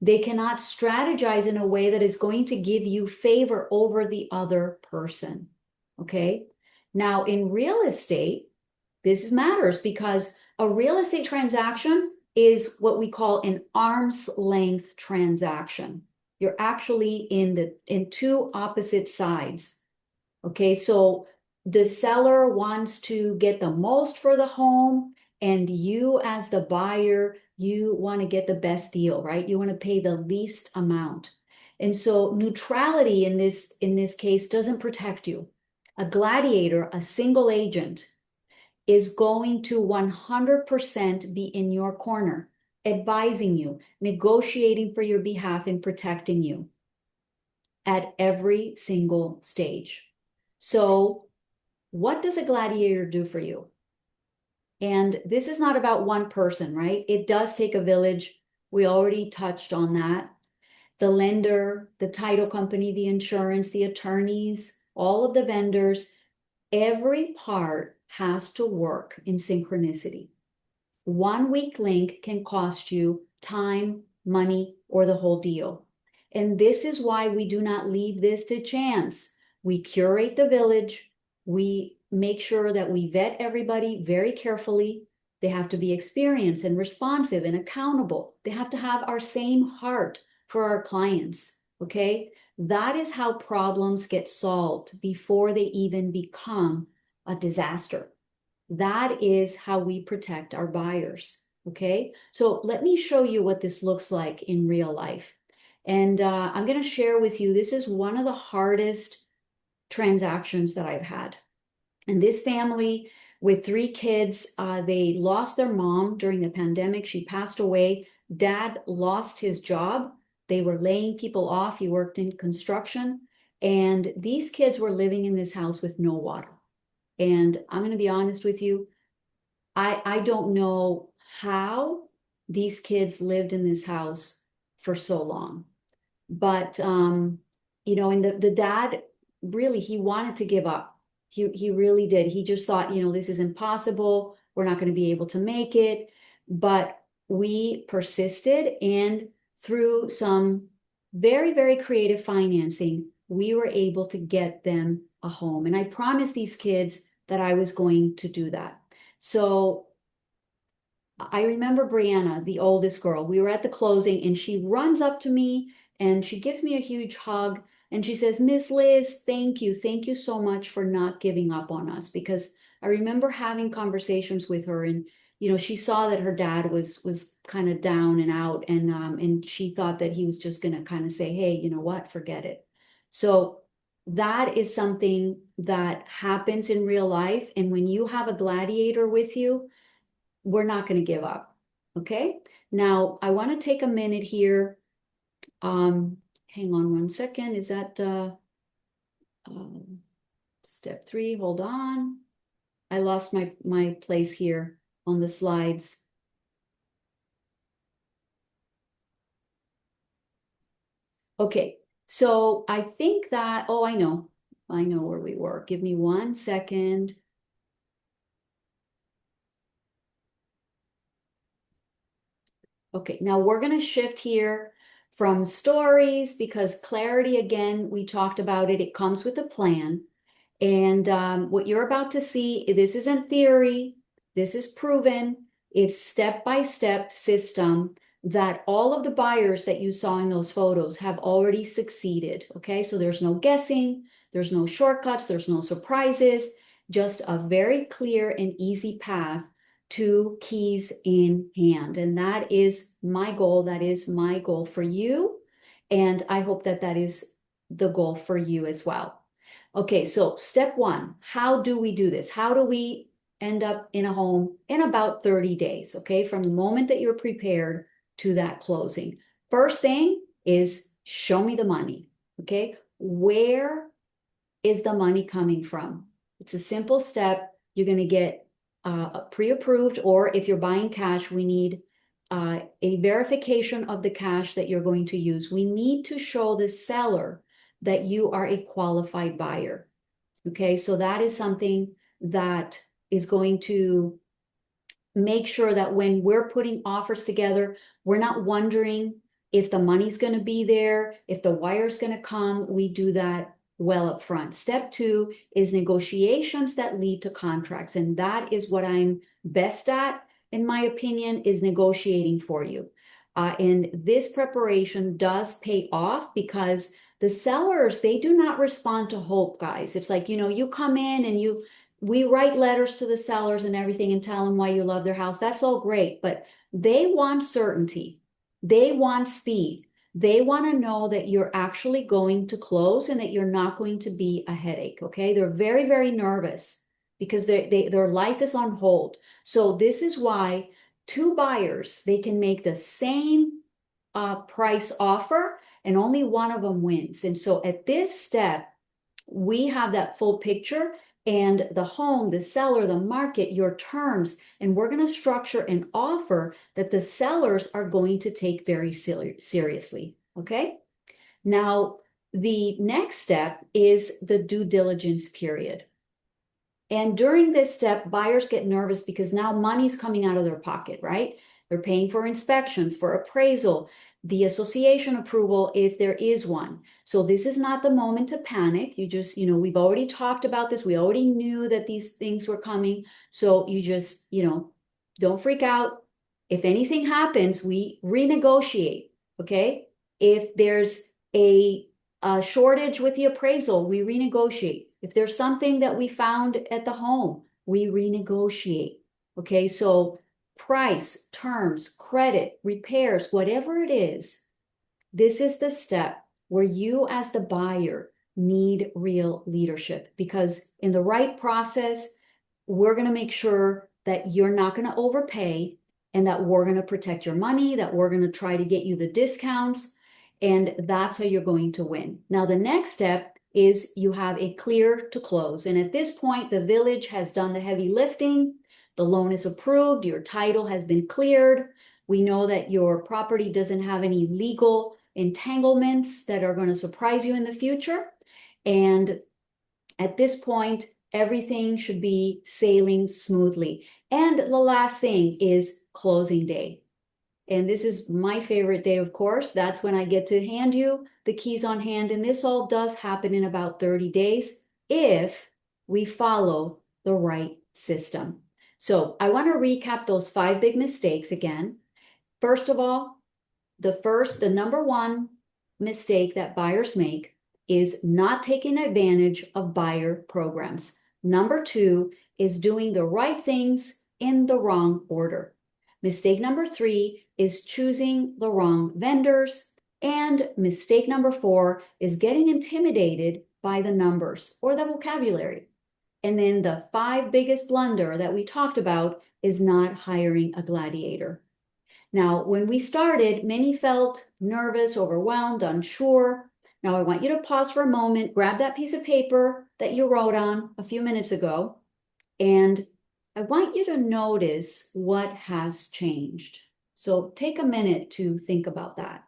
They cannot strategize in a way that is going to give you favor over the other person. Okay? Now, in real estate, this matters because a real estate transaction is what we call an arm's length transaction. You're actually in two opposite sides. Okay, so the seller wants to get the most for the home, and you as the buyer, you want to get the best deal, right? You want to pay the least amount. And so neutrality in this case doesn't protect you. A gladiator, a single agent, is going to 100% be in your corner, advising you, negotiating for your behalf, and protecting you at every single stage. So what does a gladiator do for you? And this is not about one person, right? It does take a village. We already touched on that. The lender, the title company, the insurance, the attorneys, all of the vendors, every part has to work in synchronicity. One weak link can cost you time, money, or the whole deal. And this is why we do not leave this to chance. We curate the village. We make sure that we vet everybody very carefully. They have to be experienced and responsive and accountable. They have to have our same heart for our clients, okay? That is how problems get solved before they even become a disaster. That is how we protect our buyers, okay? So let me show you what this looks like in real life. And I'm going to share with you, this is one of the hardest transactions that I've had. And this family with 3 kids, they lost their mom during the pandemic. She passed away. Dad lost his job. They were laying people off. He worked in construction. And these kids were living in this house with no water. And I'm going to be honest with you, I don't know how these kids lived in this house for so long. But, and the dad, really, he wanted to give up. He really did. He just thought, this is impossible. We're not going to be able to make it. But we persisted, and through some very, very creative financing, we were able to get them a home. And I promised these kids that I was going to do that. So I remember Brianna, the oldest girl, we were at the closing, and she runs up to me and she gives me a huge hug. And she says, Miss Liz, thank you. Thank you so much for not giving up on us. Because I remember having conversations with her, and, she saw that her dad was kind of down and out, and she thought that he was just going to kind of say, hey, you know what, forget it. So that is something that happens in real life. And when you have a gladiator with you, we're not going to give up. Okay. Now I want to take a minute here. Hang on one second. Is that step 3? Hold on. I lost my place here on the slides. Okay, so I think that, I know where we were. Give me 1 second. Okay, now we're going to shift here from stories, because clarity, again, we talked about it. It comes with a plan. And what you're about to see, this isn't theory. This is proven. It's step-by-step system that all of the buyers that you saw in those photos have already succeeded. Okay, so there's no guessing. There's no shortcuts. There's no surprises. Just a very clear and easy path to keys in hand. And that is my goal. That is my goal for you. And I hope that that is the goal for you as well. Okay, so step one, how do we do this? How do we end up in a home in about 30 days? Okay, from the moment that you're prepared to that closing. First thing is show me the money. Okay, where is the money coming from? It's a simple step. You're going to get pre-approved, or if you're buying cash, we need a verification of the cash that you're going to use. We need to show the seller that you are a qualified buyer. Okay, so that is something that is going to make sure that when we're putting offers together, we're not wondering if the money's going to be there, if the wire's going to come. We do that well up front. Step two is negotiations that lead to contracts. And that is what I'm best at, in my opinion, is negotiating for you. And this preparation does pay off because the sellers, they do not respond to hope, guys. It's like, you come in and we write letters to the sellers and everything and tell them why you love their house. That's all great, but they want certainty. They want speed. They want to know that you're actually going to close and that you're not going to be a headache, okay? They're very, very nervous because their life is on hold. So this is why two buyers, they can make the same price offer and only one of them wins. And so at this step, we have that full picture and the home, the seller, the market, your terms, and we're going to structure an offer that the sellers are going to take very seriously, okay? Now, the next step is the due diligence period. And during this step, buyers get nervous because now money's coming out of their pocket, right? They're paying for inspections, for appraisal, the association approval, if there is one. So this is not the moment to panic. You just, we've already talked about this. We already knew that these things were coming. So you just, don't freak out. If anything happens, we renegotiate, okay? If there's a shortage with the appraisal, we renegotiate. If there's something that we found at the home, we renegotiate, okay? So price, terms, credit, repairs, whatever it is, this is the step where you as the buyer need real leadership, because in the right process, we're going to make sure that you're not going to overpay and that we're going to protect your money, that we're going to try to get you the discounts, and that's how you're going to win. Now, the next step is you have a clear to close. And at this point, the village has done the heavy lifting. The loan is approved. Your title has been cleared. We know that your property doesn't have any legal entanglements that are going to surprise you in the future. And at this point, everything should be sailing smoothly. And the last thing is closing day. And this is my favorite day, of course. That's when I get to hand you the keys on hand. And this all does happen in about 30 days if we follow the right system. So I want to recap those 5 big mistakes again. First of all, the number one mistake that buyers make is not taking advantage of buyer programs. Number 2 is doing the right things in the wrong order. Mistake number 3 is choosing the wrong vendors. And mistake number 4 is getting intimidated by the numbers or the vocabulary. And then the 5 biggest blunder that we talked about is not hiring a gladiator. Now, when we started, many felt nervous, overwhelmed, unsure. Now, I want you to pause for a moment, grab that piece of paper that you wrote on a few minutes ago, and I want you to notice what has changed. So take a minute to think about that.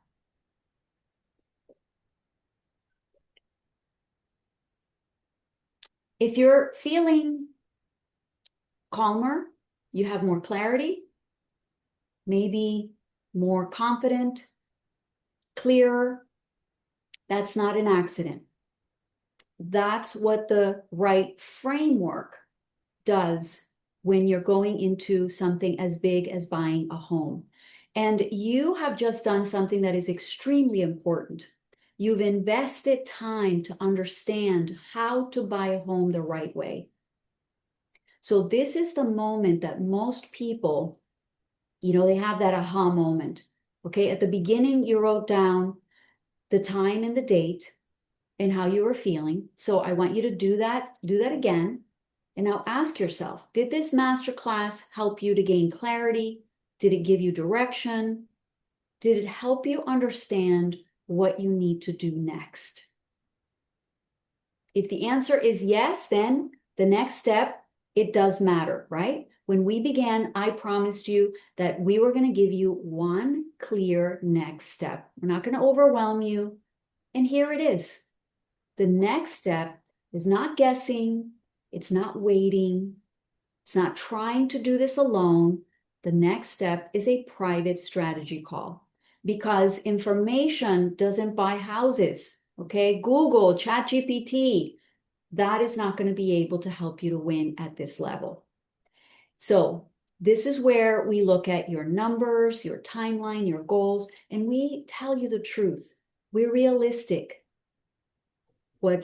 If you're feeling calmer, you have more clarity, maybe more confident, clearer, that's not an accident. That's what the right framework does when you're going into something as big as buying a home. And you have just done something that is extremely important. You've invested time to understand how to buy a home the right way. So this is the moment that most people, they have that aha moment. Okay, at the beginning, you wrote down the time and the date and how you were feeling. So I want you to do that again. And now ask yourself, did this masterclass help you to gain clarity? Did it give you direction? Did it help you understand what you need to do next? If the answer is yes, then the next step, it does matter, right? When we began, I promised you that we were going to give you one clear next step. We're not going to overwhelm you. And here it is. The next step is not guessing. It's not waiting. It's not trying to do this alone. The next step is a private strategy call, because information doesn't buy houses. Okay, Google, ChatGPT, that is not going to be able to help you to win at this level. So this is where we look at your numbers, your timeline, your goals, and we tell you the truth. We're realistic. What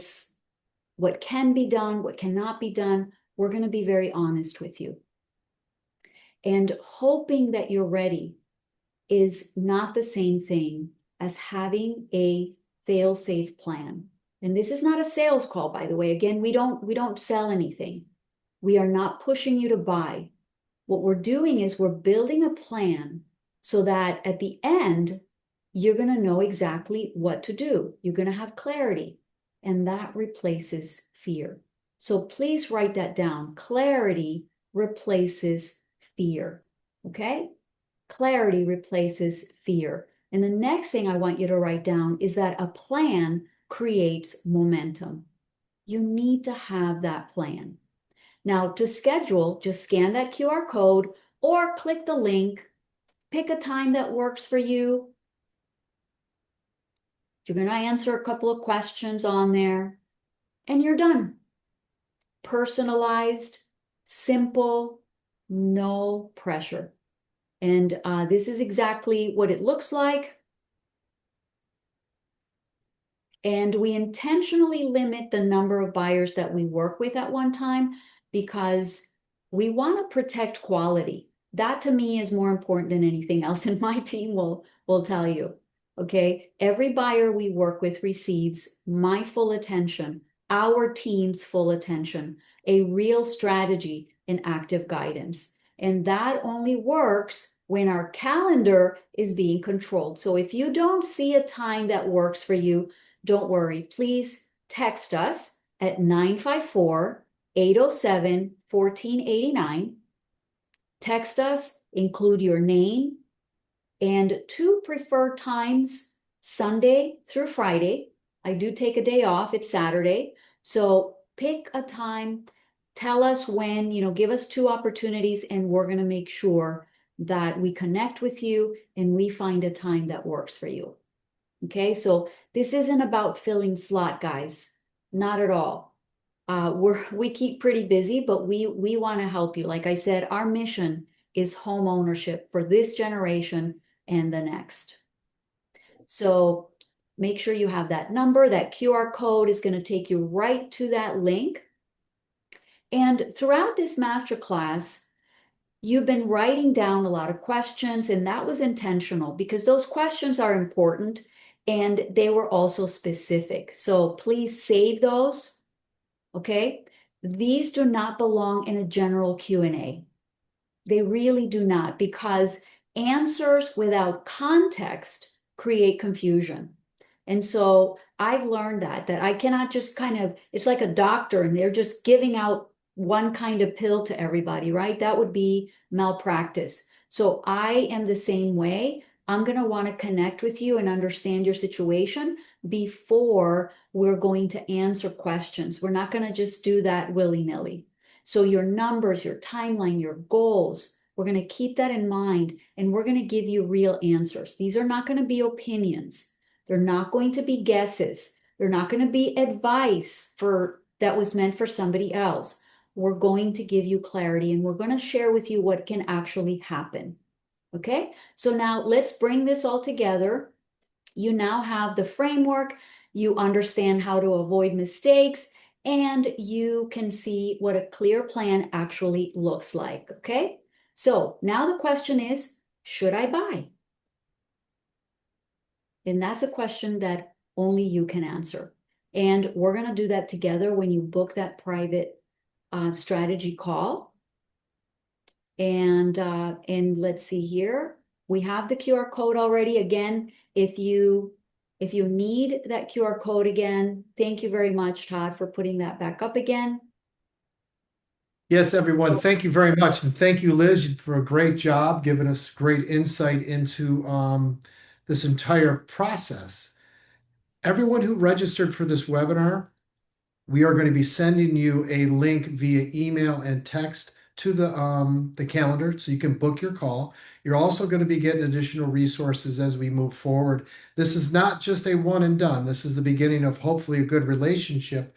can be done, what cannot be done, we're going to be very honest with you. And hoping that you're ready is not the same thing as having a fail-safe plan. And this is not a sales call, by the way. Again, we don't sell anything. We are not pushing you to buy. What we're doing is we're building a plan so that at the end, you're going to know exactly what to do. You're going to have clarity, and that replaces fear. So please write that down. Clarity replaces fear. Okay? Clarity replaces fear. And the next thing I want you to write down is that a plan creates momentum. You need to have that plan. Now, to schedule, just scan that QR code or click the link. Pick a time that works for you. You're going to answer a couple of questions on there, and you're done. Personalized, simple, no pressure. And this is exactly what it looks like. And we intentionally limit the number of buyers that we work with at one time because we want to protect quality. That to me is more important than anything else, and my team will tell you. Okay, every buyer we work with receives my full attention, our team's full attention, a real strategy and active guidance. And that only works when our calendar is being controlled. So if you don't see a time that works for you, don't worry. Please text us at 954-807-1489. Text us, include your name, and two preferred times, Sunday through Friday. I do take a day off, it's Saturday. So pick a time, tell us when, give us two opportunities, and we're going to make sure that we connect with you and we find a time that works for you. Okay, so this isn't about filling slot, guys. Not at all. We keep pretty busy, but we want to help you. Like I said, our mission is home ownership for this generation and the next. So make sure you have that number. That QR code is going to take you right to that link. And throughout this masterclass, you've been writing down a lot of questions, and that was intentional because those questions are important and they were also specific. So please save those, okay? These do not belong in a general Q&A. They really do not, because answers without context create confusion. And so I've learned that I cannot just it's like a doctor and they're just giving out one kind of pill to everybody, right? That would be malpractice. So I am the same way. I'm going to want to connect with you and understand your situation before we're going to answer questions. We're not going to just do that willy-nilly. So your numbers, your timeline, your goals, we're going to keep that in mind, and we're going to give you real answers. These are not going to be opinions. They're not going to be guesses. They're not going to be advice that was meant for somebody else. We're going to give you clarity, and we're going to share with you what can actually happen. Okay, so now let's bring this all together. You now have the framework, you understand how to avoid mistakes, and you can see what a clear plan actually looks like. Okay, so now the question is, should I buy? And that's a question that only you can answer. And we're going to do that together when you book that private strategy call. And let's see here. We have the QR code already. Again, if you need that QR code again, thank you very much, Todd, for putting that back up again. Yes, everyone, thank you very much. And thank you, Liz, for a great job, giving us great insight into this entire process. Everyone who registered for this webinar, we are going to be sending you a link via email and text to the calendar so you can book your call. You're also going to be getting additional resources as we move forward. This is not just a one and done. This is the beginning of hopefully a good relationship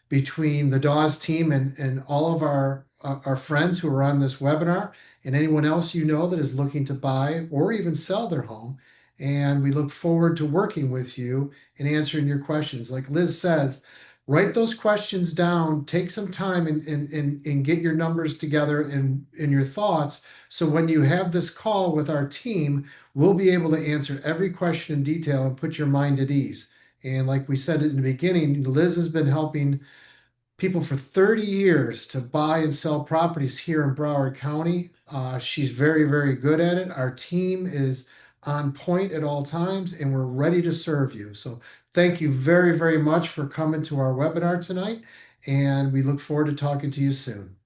between the Dawes team and all of our friends who are on this webinar and anyone else you know that is looking to buy or even sell their home. And we look forward to working with you and answering your questions. Like Liz says, write those questions down, take some time and get your numbers together and your thoughts. So when you have this call with our team, we'll be able to answer every question in detail and put your mind at ease. And like we said in the beginning, Liz has been helping people for 30 years to buy and sell properties here in Broward County. She's very, very good at it. Our team is on point at all times, and we're ready to serve you. So thank you very, very much for coming to our webinar tonight, and we look forward to talking to you soon.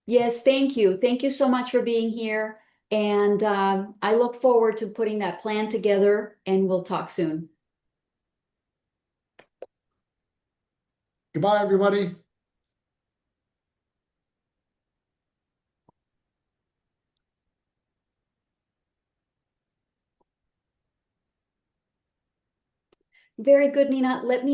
Yes, thank you. Thank you so much for being here. And I look forward to putting that plan together, and we'll talk soon. Goodbye, everybody. Very good, Nina. Let me